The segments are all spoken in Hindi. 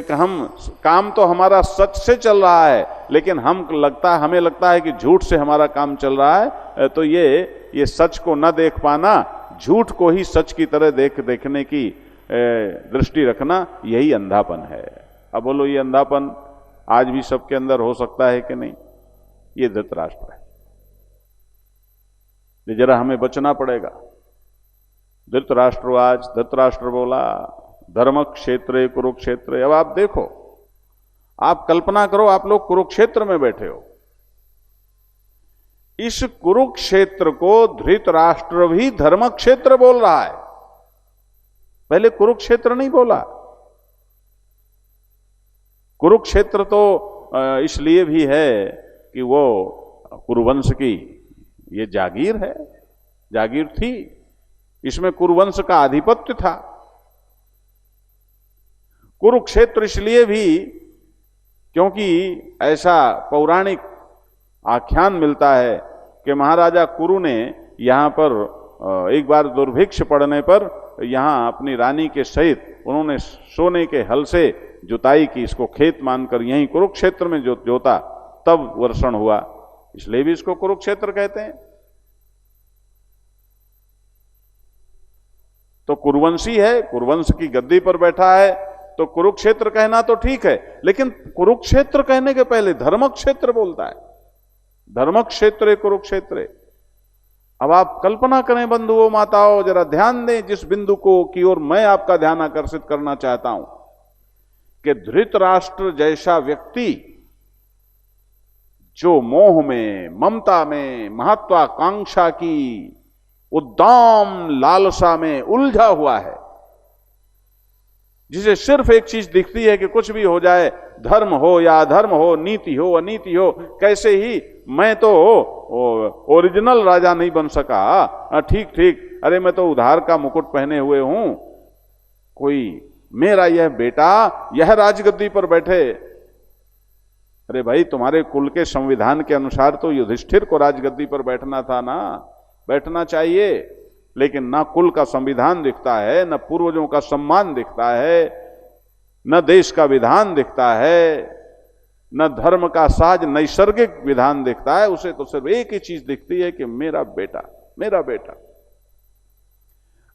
कि हम काम तो हमारा सच से चल रहा है, लेकिन हमें लगता है कि झूठ से हमारा काम चल रहा है। तो ये सच को न देख पाना, झूठ को ही सच की तरह देखने की दृष्टि रखना, यही अंधापन है। अब बोलो, ये अंधापन आज भी सबके अंदर हो सकता है कि नहीं? ये धृतराष्ट्र है, ये जरा हमें बचना पड़ेगा। धृतराष्ट्र बोला धर्म क्षेत्र कुरुक्षेत्र। अब आप देखो, आप कल्पना करो, आप लोग कुरुक्षेत्र में बैठे हो। इस कुरुक्षेत्र को धृतराष्ट्र भी धर्म क्षेत्र बोल रहा है, पहले कुरुक्षेत्र नहीं बोला। कुरुक्षेत्र तो इसलिए भी है कि वो कुरुवंश की ये जागीर है, जागीर थी, इसमें कुरुवंश का आधिपत्य था। कुरुक्षेत्र इसलिए भी क्योंकि ऐसा पौराणिक आख्यान मिलता है कि महाराजा कुरु ने यहां पर एक बार दुर्भिक्ष पड़ने पर यहां अपनी रानी के सहित उन्होंने सोने के हल से जुताई की, इसको खेत मानकर यहीं कुरुक्षेत्र में जोता, तब वर्षण हुआ, इसलिए भी इसको कुरुक्षेत्र कहते हैं। तो कुरुवंशी है, कुरुवंश की गद्दी पर बैठा है, तो कुरुक्षेत्र कहना तो ठीक है, लेकिन कुरुक्षेत्र कहने के पहले धर्म क्षेत्र बोलता है, धर्म क्षेत्र कुरुक्षेत्र। अब आप कल्पना करें बंधुओं माताओं, जरा ध्यान दें जिस बिंदु को की ओर मैं आपका ध्यान आकर्षित करना चाहता हूं कि धृतराष्ट्र जैसा व्यक्ति जो मोह में, ममता में, महत्वाकांक्षा की उद्दाम लालसा में उलझा हुआ है, जिसे सिर्फ एक चीज दिखती है कि कुछ भी हो जाए, धर्म हो या अधर्म हो, नीति हो अनीति हो, कैसे ही मैं तो ओरिजिनल राजा नहीं बन सका, ठीक ठीक, अरे मैं तो उधार का मुकुट पहने हुए हूं, कोई मेरा यह बेटा यह राजगद्दी पर बैठे। अरे भाई, तुम्हारे कुल के संविधान के अनुसार तो युधिष्ठिर को राजगद्दी पर बैठना था ना, बैठना चाहिए, लेकिन ना कुल का संविधान दिखता है, न पूर्वजों का सम्मान दिखता है, न देश का विधान दिखता है, न धर्म का सहज नैसर्गिक विधान दिखता है। उसे तो सिर्फ एक ही चीज दिखती है कि मेरा बेटा, मेरा बेटा।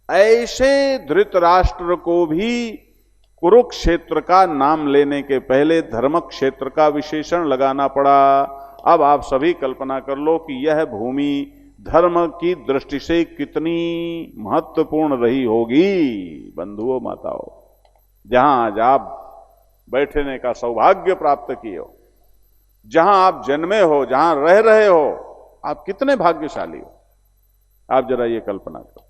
ऐसे धृतराष्ट्र को भी कुरुक्षेत्र का नाम लेने के पहले धर्म क्षेत्र का विशेषण लगाना पड़ा। अब आप सभी कल्पना कर लो कि यह भूमि धर्म की दृष्टि से कितनी महत्वपूर्ण रही होगी बंधुओं माताओं, जहां आज आप बैठने का सौभाग्य प्राप्त किए हो, जहां आप जन्मे हो, जहां रह रहे हो, आप कितने भाग्यशाली हो। आप जरा ये कल्पना करो।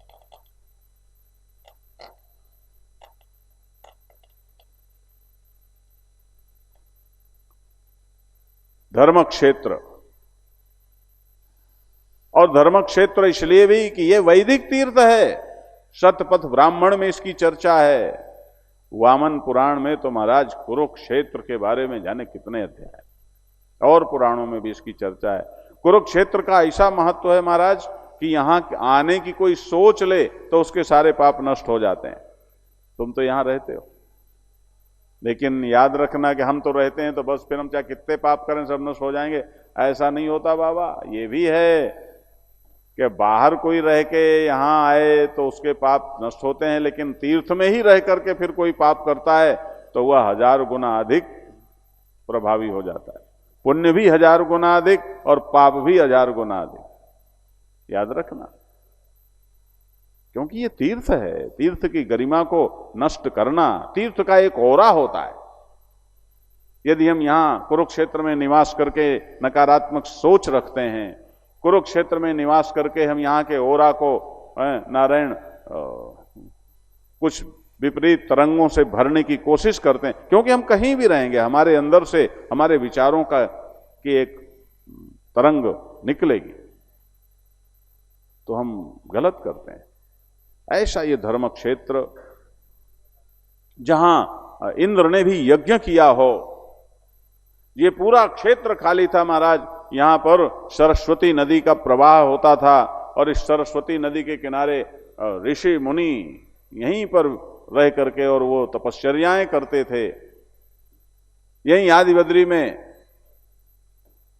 धर्म क्षेत्र, और धर्म क्षेत्र इसलिए भी कि यह वैदिक तीर्थ है। शतपथ ब्राह्मण में इसकी चर्चा है, वामन पुराण में तो महाराज कुरुक्षेत्र के बारे में जाने कितने अध्याय, और पुराणों में भी इसकी चर्चा है। कुरुक्षेत्र का ऐसा महत्व है महाराज कि यहां आने की कोई सोच ले तो उसके सारे पाप नष्ट हो जाते हैं। तुम तो यहां रहते हो, लेकिन याद रखना कि हम तो रहते हैं तो बस फिर हम चाहे कितने पाप करें सब नष्ट हो जाएंगे, ऐसा नहीं होता बाबा। ये भी है कि बाहर कोई रह के यहां आए तो उसके पाप नष्ट होते हैं, लेकिन तीर्थ में ही रह करके फिर कोई पाप करता है तो वह 1000 गुना अधिक प्रभावी हो जाता है। पुण्य भी 1000 गुना अधिक और पाप भी 1000 गुना अधिक, याद रखना, क्योंकि ये तीर्थ है। तीर्थ की गरिमा को नष्ट करना, तीर्थ का एक औरा होता है। यदि हम यहां कुरुक्षेत्र में निवास करके नकारात्मक सोच रखते हैं, कुरुक्षेत्र में निवास करके हम यहाँ के ओरा को नारायण कुछ विपरीत तरंगों से भरने की कोशिश करते हैं, क्योंकि हम कहीं भी रहेंगे हमारे अंदर से हमारे विचारों का की एक तरंग निकलेगी, तो हम गलत करते हैं। ऐसा ये धर्म क्षेत्र, जहां इंद्र ने भी यज्ञ किया हो, ये पूरा क्षेत्र खाली था महाराज। यहां पर सरस्वती नदी का प्रवाह होता था और इस सरस्वती नदी के किनारे ऋषि मुनि यहीं पर रह करके और वो तपश्चर्याएं करते थे। यही आदि बद्री में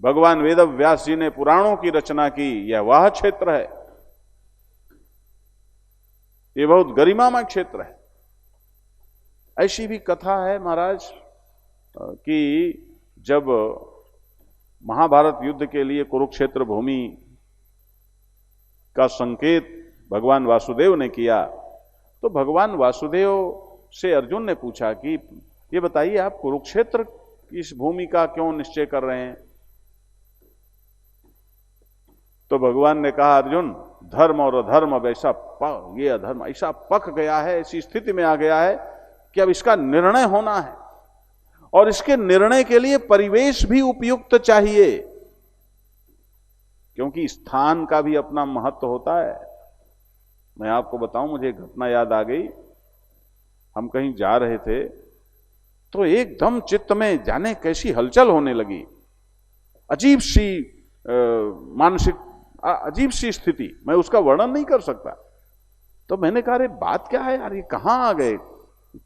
भगवान वेद व्यास जी ने पुराणों की रचना की, यह वह क्षेत्र है। यह बहुत गरिमामय क्षेत्र है। ऐसी भी कथा है महाराज कि जब महाभारत युद्ध के लिए कुरुक्षेत्र भूमि का संकेत भगवान वासुदेव ने किया, तो भगवान वासुदेव से अर्जुन ने पूछा कि ये बताइए आप कुरुक्षेत्र की इस भूमि का क्यों निश्चय कर रहे हैं? तो भगवान ने कहा, अर्जुन, धर्म और अधर्म अब ऐसा ये अधर्म ऐसा पक गया है, ऐसी स्थिति में आ गया है कि अब इसका निर्णय होना है, और इसके निर्णय के लिए परिवेश भी उपयुक्त चाहिए, क्योंकि स्थान का भी अपना महत्व होता है। मैं आपको बताऊं, मुझे एक घटना याद आ गई। हम कहीं जा रहे थे तो एकदम चित्त में जाने कैसी हलचल होने लगी, अजीब सी मानसिक अजीब सी स्थिति, मैं उसका वर्णन नहीं कर सकता। तो मैंने कहा, अरे बात क्या है यार, ये कहां आ गए,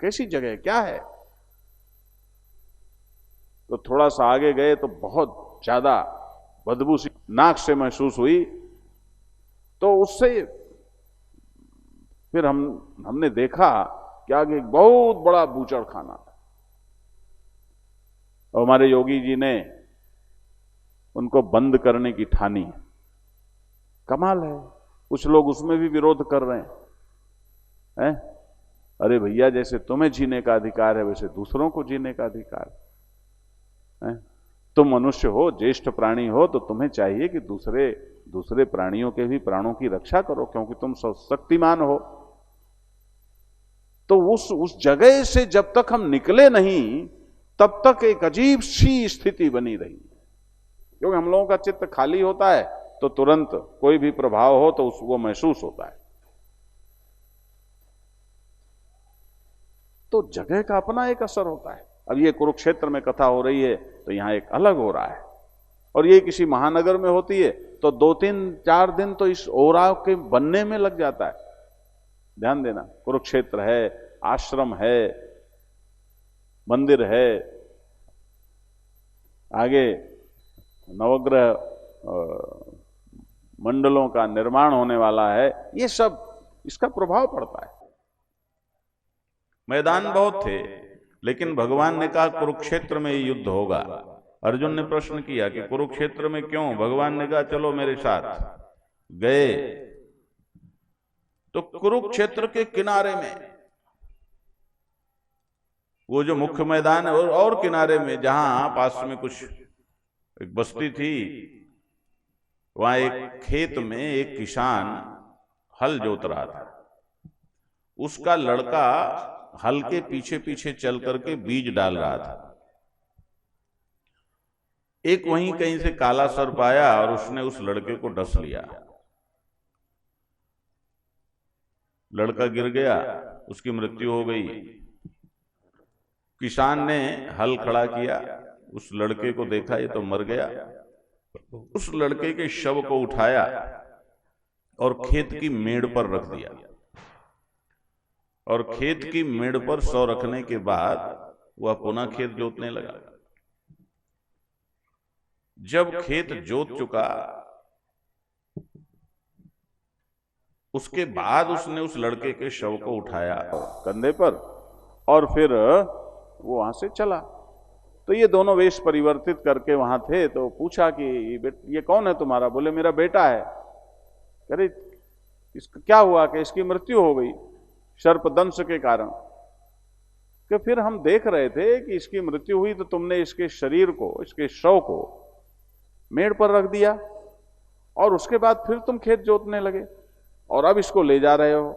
कैसी जगह, क्या है? तो थोड़ा सा आगे गए तो बहुत ज्यादा बदबू सी नाक से महसूस हुई। तो उससे फिर हमने देखा कि आगे एक बहुत बड़ा बूचड़ खाना था, और हमारे योगी जी ने उनको बंद करने की ठानी। कमाल है, कुछ लोग उसमें भी विरोध कर रहे हैं। अरे भैया, जैसे तुम्हें जीने का अधिकार है वैसे दूसरों को जीने का अधिकार है। तुम मनुष्य हो, ज्येष्ठ प्राणी हो, तो तुम्हें चाहिए कि दूसरे प्राणियों के भी प्राणों की रक्षा करो, क्योंकि तुम शक्तिमान हो। तो उस जगह से जब तक हम निकले नहीं, तब तक एक अजीब सी स्थिति बनी रही। क्योंकि हम लोगों का चित्त खाली होता है तो तुरंत कोई भी प्रभाव हो तो वो महसूस होता है। तो जगह का अपना एक असर होता है। अब ये कुरुक्षेत्र में कथा हो रही है तो यहां एक अलग हो रहा है, और ये किसी महानगर में होती है तो 2-3-4 दिन तो इस ओराव के बनने में लग जाता है। ध्यान देना, कुरुक्षेत्र है, आश्रम है, मंदिर है, आगे नवग्रह मंडलों का निर्माण होने वाला है, ये सब इसका प्रभाव पड़ता है। मैदान बहुत थे, लेकिन भगवान ने कहा कुरुक्षेत्र में युद्ध होगा। अर्जुन ने प्रश्न किया कि कुरुक्षेत्र में क्यों? भगवान ने कहा चलो मेरे साथ। गए तो कुरुक्षेत्र के किनारे में वो जो मुख्य मैदान है और किनारे में जहां पास में कुछ एक बस्ती थी, वहां एक खेत में एक किसान हल जोत रहा था। उसका लड़का हल के पीछे पीछे चल करके बीज डाल रहा था। एक वहीं कहीं से काला सर्प आया और उसने उस लड़के को डस लिया। लड़का गिर गया, उसकी मृत्यु हो गई। किसान ने हल खड़ा किया, उस लड़के को देखा ये तो मर गया। उस लड़के के शव को उठाया और खेत की मेड़ पर रख दिया, और खेत की मेड़ पर सौ रखने के बाद वह पुनः खेत जोतने लगा। जब खेत जोत चुका, उसके बाद उसने उस लड़के के शव को उठाया कंधे पर और फिर वो वहां से चला। तो ये दोनों वेश परिवर्तित करके वहां थे। तो पूछा कि ये कौन है तुम्हारा? बोले मेरा बेटा है। अरे इसका क्या हुआ? कि इसकी मृत्यु हो गई सर्पदंश के कारण। कि फिर हम देख रहे थे कि इसकी मृत्यु हुई तो तुमने इसके शरीर को, इसके शव को मेड़ पर रख दिया और उसके बाद फिर तुम खेत जोतने लगे और अब इसको ले जा रहे हो।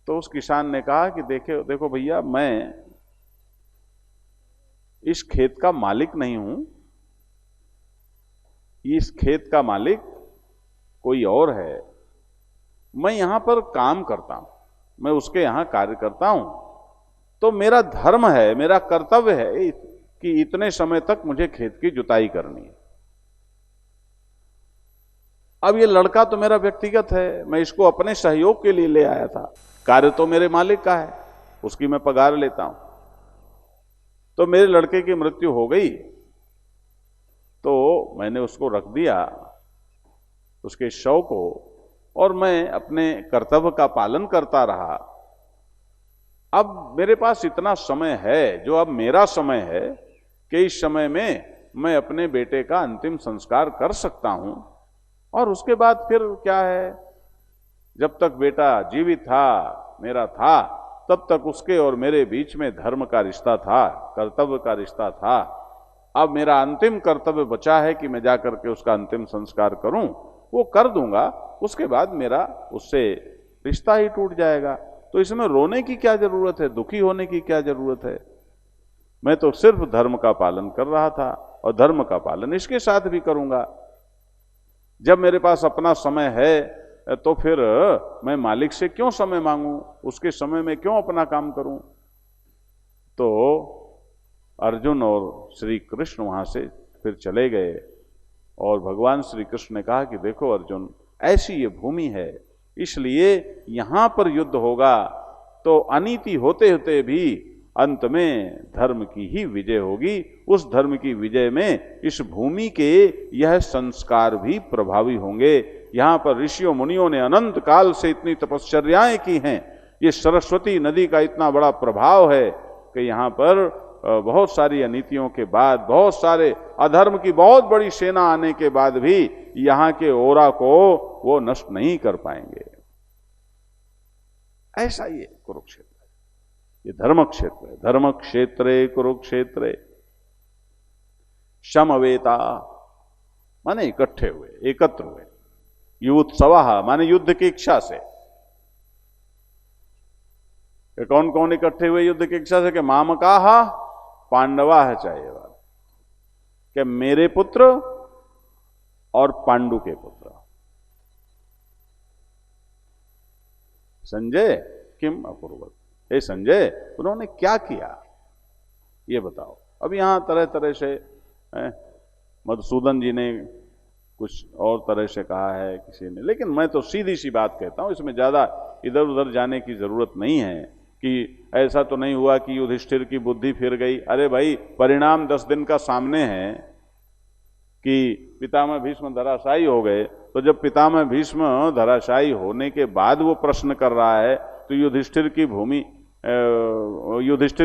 तो उस किसान ने कहा कि देखो भैया, मैं इस खेत का मालिक नहीं हूं, इस खेत का मालिक कोई और है। मैं यहां पर काम करता हूं, मैं उसके यहां कार्य करता हूं। तो मेरा धर्म है, मेरा कर्तव्य है कि इतने समय तक मुझे खेत की जुताई करनी है। अब ये लड़का तो मेरा व्यक्तिगत है, मैं इसको अपने सहयोग के लिए ले आया था। कार्य तो मेरे मालिक का है, उसकी मैं पगार लेता हूं। तो मेरे लड़के की मृत्यु हो गई, तो मैंने उसको रख दिया, उसके शव को, और मैं अपने कर्तव्य का पालन करता रहा। अब मेरे पास इतना समय है, जो अब मेरा समय है, कि इस समय में मैं अपने बेटे का अंतिम संस्कार कर सकता हूं, और उसके बाद फिर क्या है, जब तक बेटा जीवित था, मेरा था, तब तक उसके और मेरे बीच में धर्म का रिश्ता था, कर्तव्य का रिश्ता था। अब मेरा अंतिम कर्तव्य बचा है कि मैं जाकर के उसका अंतिम संस्कार करूं, वो कर दूंगा, उसके बाद मेरा उससे रिश्ता ही टूट जाएगा। तो इसमें रोने की क्या जरूरत है, दुखी होने की क्या जरूरत है? मैं तो सिर्फ धर्म का पालन कर रहा था, और धर्म का पालन इसके साथ भी करूंगा। जब मेरे पास अपना समय है, तो फिर मैं मालिक से क्यों समय मांगूं, उसके समय में क्यों अपना काम करूं? तो अर्जुन और श्री कृष्ण वहां से फिर चले गए, और भगवान श्री कृष्ण ने कहा कि देखो अर्जुन, ऐसी ये भूमि है, इसलिए यहां पर युद्ध होगा तो अनीति होते होते भी अंत में धर्म की ही विजय होगी। उस धर्म की विजय में इस भूमि के यह संस्कार भी प्रभावी होंगे। यहां पर ऋषियों मुनियों ने अनंत काल से इतनी तपश्चर्याएं की हैं, ये सरस्वती नदी का इतना बड़ा प्रभाव है कि यहां पर बहुत सारी अनीतियों के बाद, बहुत सारे अधर्म की बहुत बड़ी सेना आने के बाद भी यहां के ओरा को वो नष्ट नहीं कर पाएंगे। ऐसा ये कुरुक्षेत्र है, ये धर्म क्षेत्र है। धर्म क्षेत्रे कुरुक्षेत्रे समवेता माने इकट्ठे हुए, एकत्र हुए। युत्सवः माने युद्ध की इच्छा से। कौन कौन इकट्ठे हुए युद्ध की इच्छा से? कि मामकाः पांडवाः चैव, कि मेरे पुत्र और पांडु के पुत्र। संजय किम अकुर्वत, हे संजय उन्होंने क्या किया ये बताओ। अब यहां तरह तरह से मधुसूदन जी ने कुछ और तरह से कहा है किसी ने, लेकिन मैं तो सीधी सी बात कहता हूं, इसमें ज्यादा इधर उधर जाने की जरूरत नहीं है कि ऐसा तो नहीं हुआ कि युधिष्ठिर की बुद्धि फिर गई। अरे भाई, परिणाम 10 दिन का सामने है कि पितामह भीष्म धराशायी हो गए। तो जब पितामह भीष्म धराशायी होने के बाद वो प्रश्न कर रहा है, तो युधिष्ठिर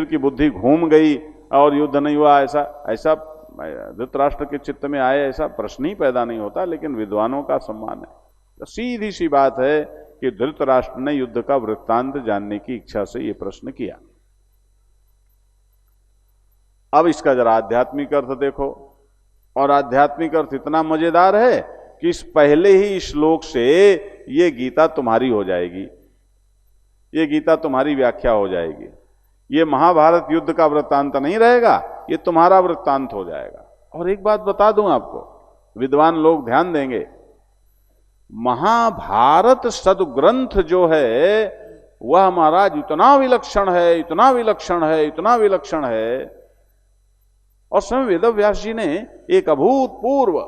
की बुद्धि घूम गई और युद्ध नहीं हुआ, ऐसा धृतराष्ट्र के चित्त में आए, ऐसा प्रश्न ही पैदा नहीं होता। लेकिन विद्वानों का सम्मान है। तो सीधी सी बात है कि धृतराष्ट्र ने युद्ध का वृत्तांत जानने की इच्छा से यह प्रश्न किया। अब इसका जरा आध्यात्मिक अर्थ देखो, और आध्यात्मिक अर्थ इतना मजेदार है कि इस पहले ही श्लोक से ये गीता तुम्हारी हो जाएगी, ये गीता तुम्हारी व्याख्या हो जाएगी। ये महाभारत युद्ध का वृत्तांत नहीं रहेगा, ये तुम्हारा वृत्तांत हो जाएगा। और एक बात बता दूं आपको, विद्वान लोग ध्यान देंगे, महाभारत सदग्रंथ जो है वह महाराज इतना विलक्षण है, इतना विलक्षण है, इतना विलक्षण है, और स्वयं वेदव्यास जी ने एक अभूतपूर्व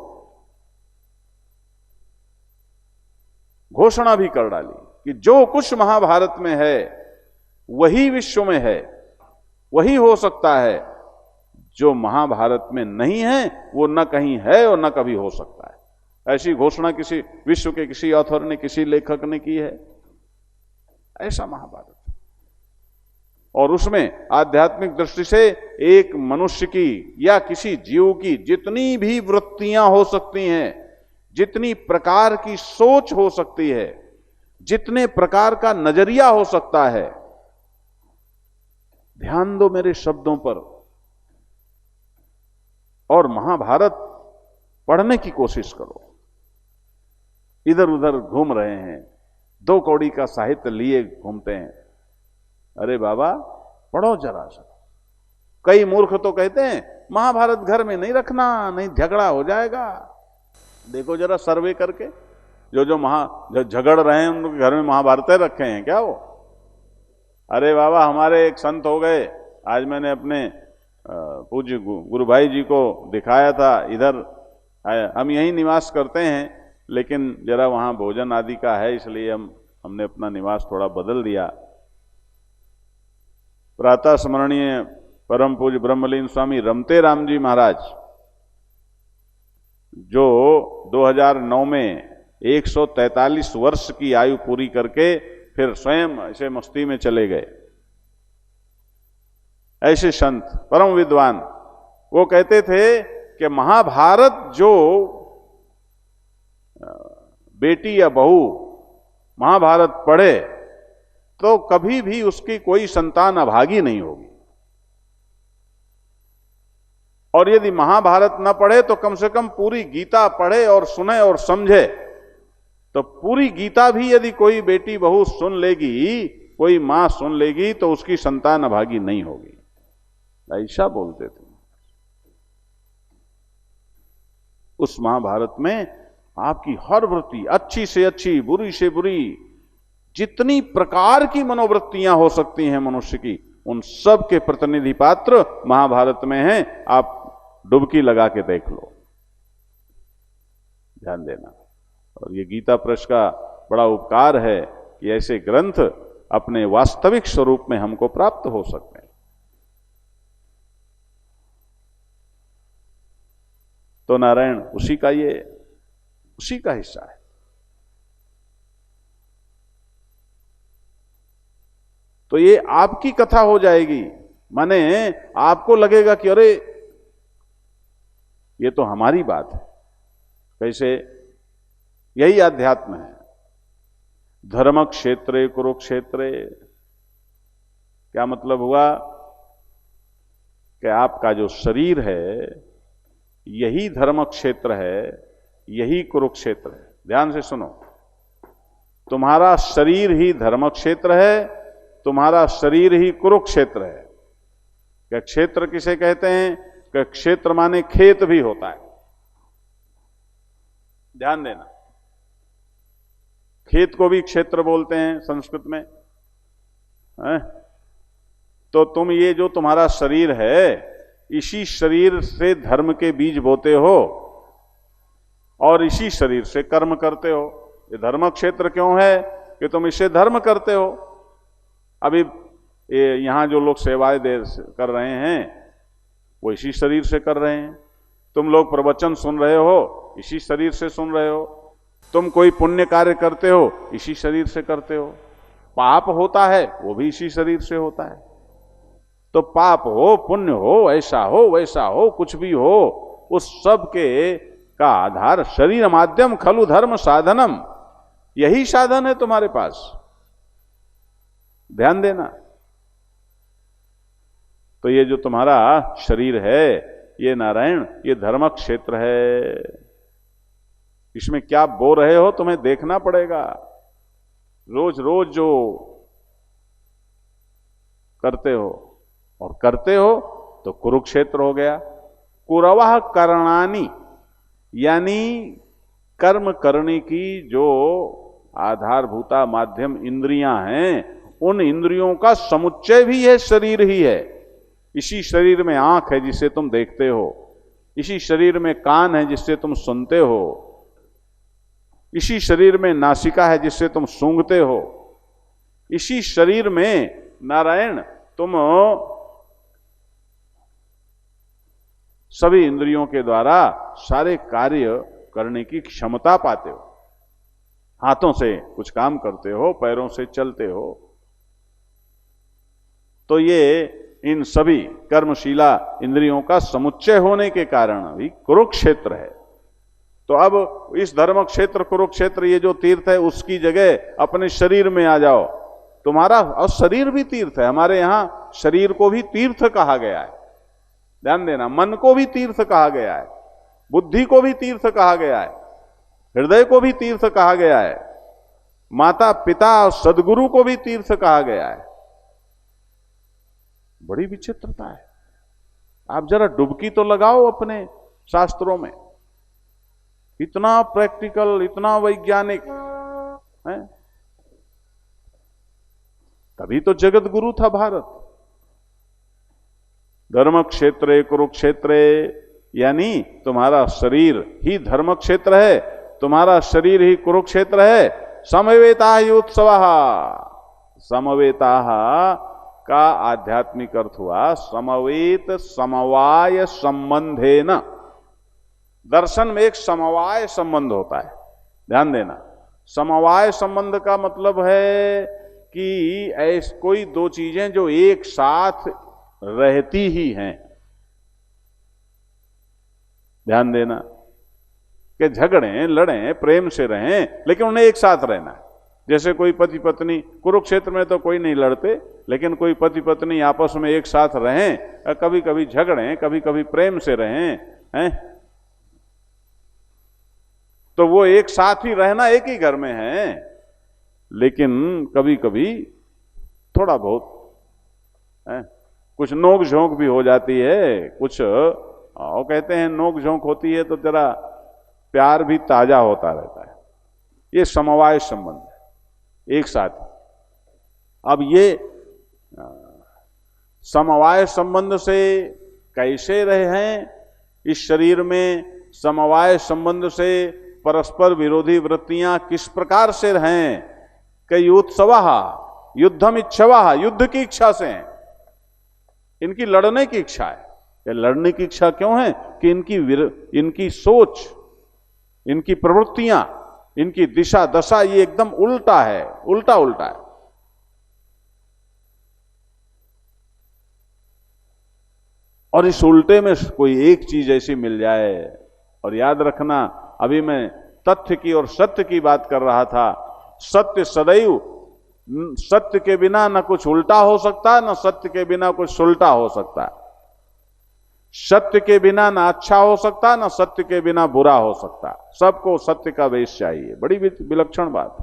घोषणा भी कर डाली कि जो कुछ महाभारत में है वही विश्व में है, वही हो सकता है। जो महाभारत में नहीं है वो न कहीं है और न कभी हो सकता है। ऐसी घोषणा किसी विश्व के किसी ऑथर ने, किसी लेखक ने की है? ऐसा महाभारत। और उसमें आध्यात्मिक दृष्टि से एक मनुष्य की या किसी जीव की जितनी भी वृत्तियां हो सकती हैं, जितनी प्रकार की सोच हो सकती है, जितने प्रकार का नजरिया हो सकता है, ध्यान दो मेरे शब्दों पर और महाभारत पढ़ने की कोशिश करो। इधर उधर घूम रहे हैं, 2 कौड़ी का साहित्य लिए घूमते हैं। अरे बाबा, पढ़ो जरा सा। कई मूर्ख तो कहते हैं महाभारत घर में नहीं रखना, नहीं झगड़ा हो जाएगा। देखो जरा सर्वे करके, जो झगड़ रहे हैं उनके घर में महाभारत रखे हैं क्या वो? अरे बाबा, हमारे एक संत हो गए, आज मैंने अपने पूज्य गुरु भाई जी को दिखाया था। इधर हम यहीं निवास करते हैं, लेकिन जरा वहां भोजन आदि का है, इसलिए हमने अपना निवास थोड़ा बदल दिया। प्रातः स्मरणीय परम पूज्य ब्रह्मलीन स्वामी रमते राम जी महाराज, जो 2009 में 143 वर्ष की आयु पूरी करके फिर स्वयं ऐसे मस्ती में चले गए, ऐसे संत परम विद्वान, वो कहते थे कि महाभारत जो बेटी या बहू महाभारत पढ़े तो कभी भी उसकी कोई संतान अभागी नहीं होगी, और यदि महाभारत न पढ़े तो कम से कम पूरी गीता पढ़े और सुने और समझे, तो पूरी गीता भी यदि कोई बेटी बहू सुन लेगी, कोई मां सुन लेगी, तो उसकी संतान अभागी नहीं होगी। ऐसा बोलते थे। उस महाभारत में आपकी हर वृत्ति, अच्छी से अच्छी, बुरी से बुरी, जितनी प्रकार की मनोवृत्तियां हो सकती हैं मनुष्य की, उन सब के प्रतिनिधि पात्र महाभारत में हैं। आप डुबकी लगा के देख लो, ध्यान देना। और ये गीता प्रेस का बड़ा उपकार है कि ऐसे ग्रंथ अपने वास्तविक स्वरूप में हमको प्राप्त हो सकते हैं। तो नारायण उसी का हिस्सा है। तो ये आपकी कथा हो जाएगी, माने आपको लगेगा कि अरे ये तो हमारी बात है। कैसे? यही अध्यात्म है। धर्म क्षेत्रे कुरुक्षेत्रे, क्या मतलब हुआ कि आपका जो शरीर है यही धर्म क्षेत्र है, यही कुरुक्षेत्र है। ध्यान से सुनो, तुम्हारा शरीर ही धर्म क्षेत्र है, तुम्हारा शरीर ही कुरुक्षेत्र है। क्या क्षेत्र किसे कहते हैं? कि क्षेत्र माने खेत भी होता है। ध्यान देना, खेत को भी क्षेत्र बोलते हैं संस्कृत में, है? तो तुम ये जो तुम्हारा शरीर है, इसी शरीर से धर्म के बीज बोते हो और इसी शरीर से कर्म करते हो। ये धर्म क्षेत्र क्यों है? कि तुम इसे धर्म करते हो। अभी ये यहां जो लोग सेवाएं कर रहे हैं वो इसी शरीर से कर रहे हैं। तुम लोग प्रवचन सुन रहे हो, इसी शरीर से सुन रहे हो। तुम कोई पुण्य कार्य करते हो, इसी शरीर से करते हो। पाप होता है वो भी इसी शरीर से होता है। तो पाप हो, पुण्य हो, ऐसा हो, वैसा हो, कुछ भी हो, उस सब के का आधार शरीर माध्यम खलु धर्म साधनम, यही साधन है तुम्हारे पास। ध्यान देना। तो ये जो तुम्हारा शरीर है, ये नारायण, ये धर्म क्षेत्र है। इसमें क्या बो रहे हो तुम्हें देखना पड़ेगा। रोज रोज जो करते हो और करते हो तो कुरुक्षेत्र हो गया। कुरवः करणानि, यानी कर्म करने की जो आधारभूता माध्यम इंद्रियां हैं, उन इंद्रियों का समुच्चय भी है शरीर ही है। इसी शरीर में आंख है जिसे तुम देखते हो, इसी शरीर में कान है जिससे तुम सुनते हो, इसी शरीर में नासिका है जिससे तुम सूंघते हो, इसी शरीर में नारायण तुम सभी इंद्रियों के द्वारा सारे कार्य करने की क्षमता पाते हो। हाथों से कुछ काम करते हो, पैरों से चलते हो। तो ये इन सभी कर्मशीला इंद्रियों का समुच्चय होने के कारण भी कुरुक्षेत्र है। तो अब इस धर्म क्षेत्र कुरुक्षेत्र, ये जो तीर्थ है, उसकी जगह अपने शरीर में आ जाओ। तुम्हारा और शरीर भी तीर्थ है। हमारे यहां शरीर को भी तीर्थ कहा गया है। ध्यान देना, मन को भी तीर्थ कहा गया है, बुद्धि को भी तीर्थ कहा गया है, हृदय को भी तीर्थ कहा गया है, माता पिता और सदगुरु को भी तीर्थ कहा गया है। बड़ी विचित्रता है। आप जरा डुबकी तो लगाओ अपने शास्त्रों में। इतना प्रैक्टिकल, इतना वैज्ञानिक है। तभी तो जगत गुरु था भारत। धर्म क्षेत्रे कुरुक्षेत्रे, यानी तुम्हारा शरीर ही धर्म क्षेत्र है, तुम्हारा शरीर ही कुरुक्षेत्र है। समवेता युत्सवः, समवेता का आध्यात्मिक अर्थ हुआ समवेत समवाय संबंधेन। दर्शन में एक समवाय संबंध होता है, ध्यान देना। समवाय संबंध का मतलब है कि ऐसी कोई दो चीजें जो एक साथ रहती ही हैं, ध्यान देना, कि झगड़ें लड़ें प्रेम से रहें लेकिन उन्हें एक साथ रहना है। जैसे कोई पति पत्नी, कुरुक्षेत्र में तो कोई नहीं लड़ते, लेकिन कोई पति पत्नी आपस में एक साथ रहें, कभी कभी झगड़ें कभी कभी प्रेम से रहें, हैं, तो वो एक साथ ही रहना एक ही घर में है। लेकिन कभी कभी थोड़ा बहुत कुछ नोक झोंक भी हो जाती है, कुछ वो कहते हैं नोक झोंक होती है तो जरा प्यार भी ताजा होता रहता है। ये समवाय संबंध है, एक साथ। अब ये समवाय संबंध से कैसे रहे हैं इस शरीर में, समवाय संबंध से परस्पर विरोधी वृत्तियां किस प्रकार से रहें, कि युत्सवः युद्धम इच्छवः, युद्ध की इच्छा से हैं, इनकी लड़ने की इच्छा है। ये लड़ने की इच्छा क्यों है कि इनकी सोच, इनकी प्रवृत्तियां, इनकी दिशा दशा ये एकदम उल्टा है, उल्टा उल्टा है। और इस उल्टे में कोई एक चीज ऐसी मिल जाए, और याद रखना अभी मैं तथ्य की और सत्य की बात कर रहा था। सत्य सदैव, सत्य के बिना न कुछ उल्टा हो सकता, न सत्य के बिना कुछ सुलटा हो सकता। सत्य के बिना ना अच्छा हो सकता, ना सत्य के बिना बुरा हो सकता। सबको सत्य का वेश चाहिए। बड़ी विलक्षण बात।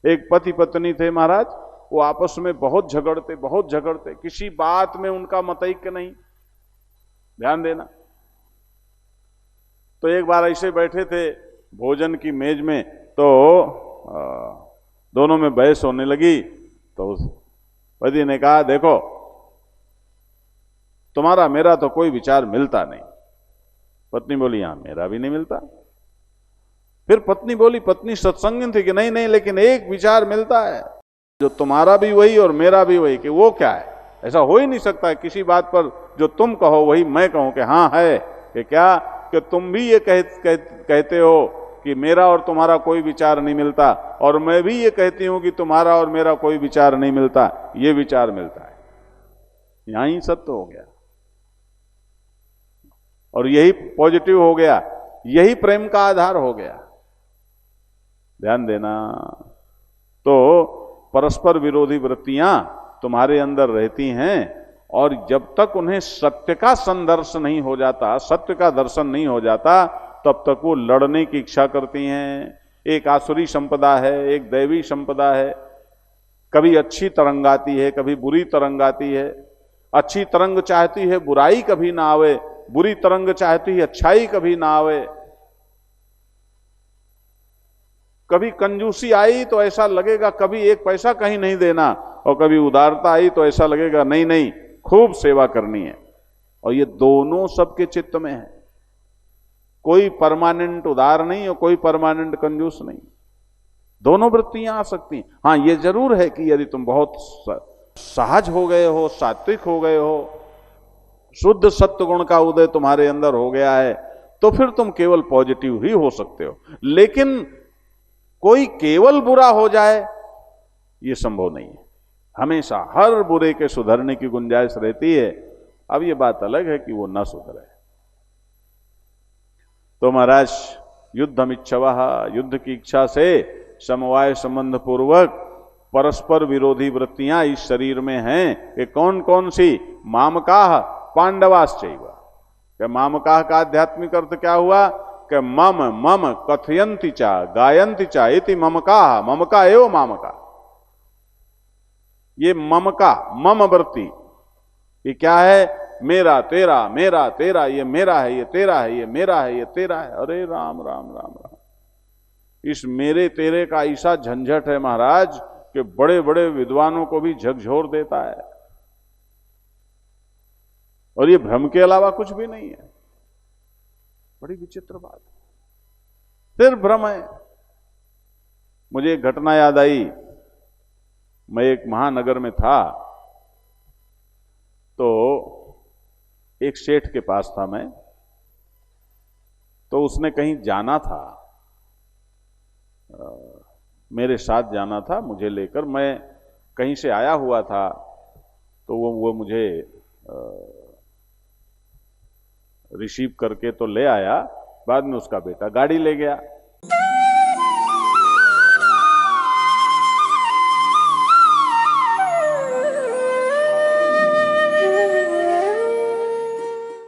एक पति पत्नी थे महाराज, वो आपस में बहुत झगड़ते, किसी बात में उनका मतैक्य नहीं, ध्यान देना। तो एक बार ऐसे बैठे थे भोजन की मेज में, तो दोनों में बहस होने लगी। तो उस पति ने कहा, देखो तुम्हारा मेरा तो कोई विचार मिलता नहीं। पत्नी बोली, हाँ मेरा भी नहीं मिलता। फिर पत्नी बोली, पत्नी सत्संग थी कि नहीं नहीं, लेकिन एक विचार मिलता है, जो तुम्हारा भी वही और मेरा भी वही। कि वो क्या है? ऐसा हो ही नहीं सकता किसी बात पर जो तुम कहो वही मैं कहूं कि हाँ है। कि क्या? कि तुम भी ये कहते हो कि मेरा और तुम्हारा कोई विचार नहीं मिलता, और मैं भी ये कहती हूं कि तुम्हारा और मेरा कोई विचार नहीं मिलता, ये विचार मिलता है। यहां ही सत्य हो गया, और यही पॉजिटिव हो गया, यही प्रेम का आधार हो गया। ध्यान देना। तो परस्पर विरोधी वृत्तियां तुम्हारे अंदर रहती हैं, और जब तक उन्हें सत्य का संदर्श नहीं हो जाता, सत्य का दर्शन नहीं हो जाता, तब तक वो लड़ने की इच्छा करती हैं। एक आसुरी संपदा है, एक दैवी संपदा है। कभी अच्छी तरंग आती है, कभी बुरी तरंग आती है। अच्छी तरंग चाहती है बुराई कभी ना आवे, बुरी तरंग चाहती है अच्छाई कभी ना आवे। कभी कंजूसी आई तो ऐसा लगेगा कभी एक पैसा कहीं नहीं देना, और कभी उदारता आई तो ऐसा लगेगा नहीं नहीं खूब सेवा करनी है। और ये दोनों सबके चित्त में है। कोई परमानेंट उदार नहीं और कोई परमानेंट कंजूस नहीं। दोनों वृत्तियां आ सकती हैं। हाँ, ये जरूर है कि यदि तुम बहुत सहज हो गए हो, सात्विक हो गए हो, शुद्ध सत्व गुण का उदय तुम्हारे अंदर हो गया है, तो फिर तुम केवल पॉजिटिव ही हो सकते हो। लेकिन कोई केवल बुरा हो जाए ये संभव नहीं है। हमेशा हर बुरे के सुधरने की गुंजाइश रहती है। अब ये बात अलग है कि वो न सुधरे। तो महाराज युद्धमिच्छवः, युद्ध की इच्छा से समवाय संबंध पूर्वक परस्पर विरोधी वृत्तियां इस शरीर में हैं। ये कौन कौन सी? मामकाः पांडवाश्चैव। क्या मामकाः का आध्यात्मिक अर्थ क्या हुआ? कि मम मम कथयन्ति च गायन्ति च इति ममकाः, ममका एवं मामका। ये ममका, मम वृत्ति, ये क्या है? मेरा तेरा, मेरा तेरा, ये मेरा है, ये तेरा है, ये मेरा है, ये तेरा है। अरे राम राम राम राम। इस मेरे तेरे का ऐसा झंझट है महाराज कि बड़े बड़े विद्वानों को भी झकझोर देता है। और ये भ्रम के अलावा कुछ भी नहीं है। बड़ी विचित्र बात, सिर्फ भ्रम है। मुझे एक घटना याद आई। मैं एक महानगर में था, तो एक सेठ के पास था मैं, तो उसने कहीं जाना था, मेरे साथ जाना था, मुझे लेकर, मैं कहीं से आया हुआ था, तो वो मुझे रिसीव करके तो ले आया, बाद में उसका बेटा गाड़ी ले गया।